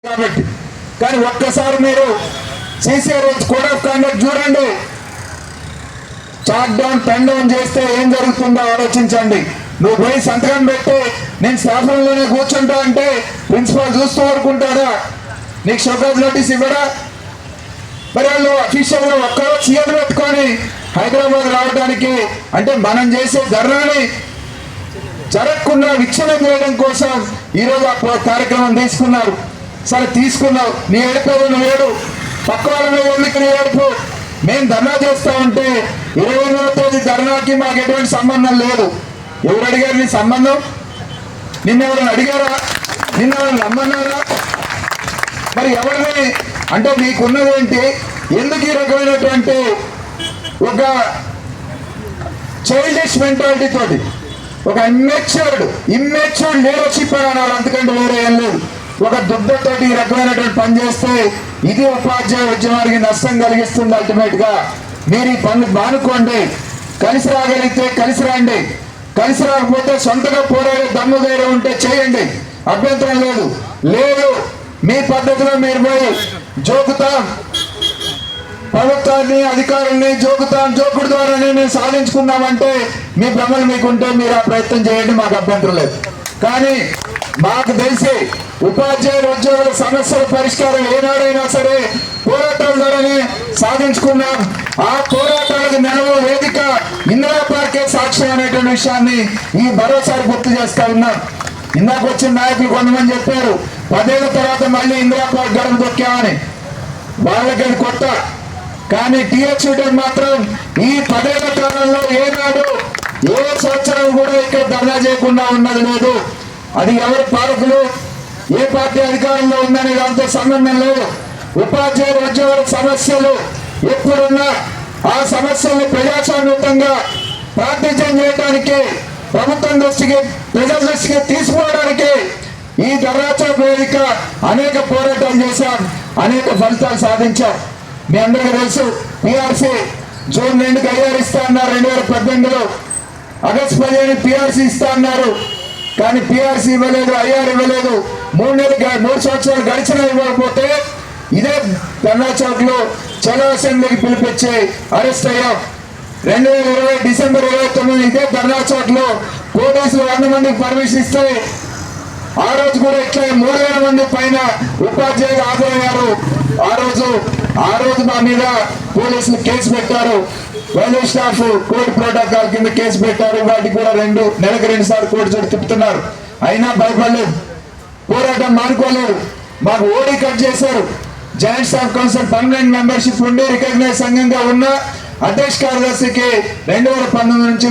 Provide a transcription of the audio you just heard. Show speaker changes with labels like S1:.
S1: కాబట్టి కానీ ఒక్కసారి మీరు సీసీఆర్ఎస్ కోడ్ ఆఫ్ కాండక్ట్ చూడండి. చాక్ డౌన్ పెన్ డౌన్ చేస్తే ఏం జరుగుతుందో ఆలోచించండి. నువ్వు పోయి సంతకం పెట్టి నేను స్టాఫ్ రూమ్లోనే కూర్చుంటా అంటే ప్రిన్సిపాల్ చూస్తూ ఊరుకుంటాడా? నీకు షోకాజ్ నోటీస్ ఇవ్వడా? మరి వాళ్ళు అఫీషియల్గా ఒక్కరో సీఎం పెట్టుకొని హైదరాబాద్ రావడానికి అంటే మనం చేసే ధర్నాని జరగకుండా విచ్ఛిన్నం చేయడం కోసం ఈరోజు ఆ కార్యక్రమం తీసుకున్నారు. సరే తీసుకున్నావు, నీ ఏడుపేది నువ్వు ఏడు, పక్క వాళ్ళ మీద ఎందుకు నీ ఏడుపు? మేము ధర్నా చేస్తా ఉంటే 29వ తేదీ ధర్నాకి మాకు ఎటువంటి సంబంధం లేదు. ఎవరు అడిగారు నీ సంబంధం? నిన్నెవరైనా అడిగారా? నిన్నెవరైనా రమ్మన్నారా? మరి ఎవరిని అంటే నీకున్నదేంటి? ఎందుకు ఈ రకమైనటువంటి ఒక చైల్డిష్ మెంటాలిటీ తోటి ఒక ఇమ్మెచ్యూర్డ్ లీడర్షిప్ అని అనాలి, అంతకంటే వేరే ఏం లేదు. ఒక దుబ్బతోటి ఈ రకమైనటువంటి పని చేస్తే ఇది ఉపాధ్యాయ ఉద్యమానికి నష్టం కలిగిస్తుంది. అల్టిమేట్ గా మీరు ఈ పనులు మానుకోండి. కలిసి రాగలిగితే కలిసి రండి, కలిసి రాకపోతే సొంతగా పోరాడే దమ్ము ధైర్యం ఉంటే చేయండి, అభ్యంతరం లేదు. లేదు మీ పద్ధతిలో మీరు పోయి జోకుతాం ప్రభుత్వాన్ని అధికారుల్ని జోకుడు ద్వారానే మేము సాధించుకున్నామంటే మీ భ్రమలు మీకుంటే మీరు ఆ ప్రయత్నం చేయండి, మాకు అభ్యంతరం లేదు. కానీ మాకు తెలిసి ఉపాధ్యాయుల ఉద్యోగుల సమస్యల పరిష్కారం ఏనాడైనా సరే పోరాటాల ద్వారానే సాధించుకున్నాం. ఆ పోరాటాలకు నెలవు వేదిక ఇందిరా పార్కే సాక్ష్యం అనేటువంటి విషయాన్ని ఈ మరోసారి గుర్తు చేస్తా ఉన్నాం. ఇందాక వచ్చిన నాయకులు కొంతమంది చెప్పారు 10 ఏళ్ల తర్వాత మళ్ళీ ఇందిరా పార్క్ గడప దొక్కామని. వాళ్ళకి అది కొత్త. కానీ టీహెచ్యూటీ మాత్రం ఈ 10 ఏళ్ల కాలంలో ఏనాడు ఏ సంవత్సరం కూడా ఇక్కడ ధర్నా చేయకుండా ఉన్నది లేదు. అది ఎవరి పాలకులు ఏ పార్టీ అధికారంలో ఉందనే దాంతో సంబంధం లేదు. ఉపాధ్యాయుల ఉద్యోగుల సమస్యలు ఎప్పుడున్నా ఆ సమస్యల్ని ప్రజాస్వామ్యంగా ప్రాతినిధ్యం చేయడానికి ప్రభుత్వం దృష్టికి ప్రజల దృష్టికి తీసుకోవడానికి ఈ ధర్నాచౌక వేదిక అనేక పోరాటాలు చేశాం, అనేక ఫలితాలు సాధించాం. మీ అందరికీ తెలుసు పిఆర్సీ జూన్ 2కి ఐఆర్ ఇస్తా అన్నారు. 2018లో ఆగస్టు 15 పిఆర్సీ ఇస్తా అన్నారు. కానీ పిఆర్సీ ఇవ్వలేదు, ఐఆర్ ఇవ్వలేదు. 3 సంవత్సరాలు గడిచినా ఇవ్వకపోతే ఇదే ధర్నా చౌక్ లో చలో అసెంబ్లీకి పిలిపించి అరెస్ట్ అయ్యాం. 2020 డిసెంబర్ 29 ఇదే ధర్నా చౌక్ లో పోలీసులు 100 మందికి పర్మిషన్ ఇస్తే ఆ రోజు కూడా ఇట్లా 3000 మంది పైన ఉపాధ్యాయులు హాజరయ్యారు. ఆ రోజు మా మీద పోలీసులు కేసు పెట్టారు. వైద్య స్టాఫ్ కోర్టు ప్రోటోకాల్ కింద కేసు పెట్టారు. వాటికి కూడా నెలకు 2 సార్లు కోర్టు చుట్టూ తిప్పుతున్నారు. అయినా భయపడలేదు, పోరాటం మానుకోలేదు. మాకు ఓడీ కట్ చేశారు. Joint staff council permanent membership ఉండి రికగ్నైజ్ సంఘంగా ఉన్న అధ్యక్ష కార్యదర్శికి 2019 నుంచి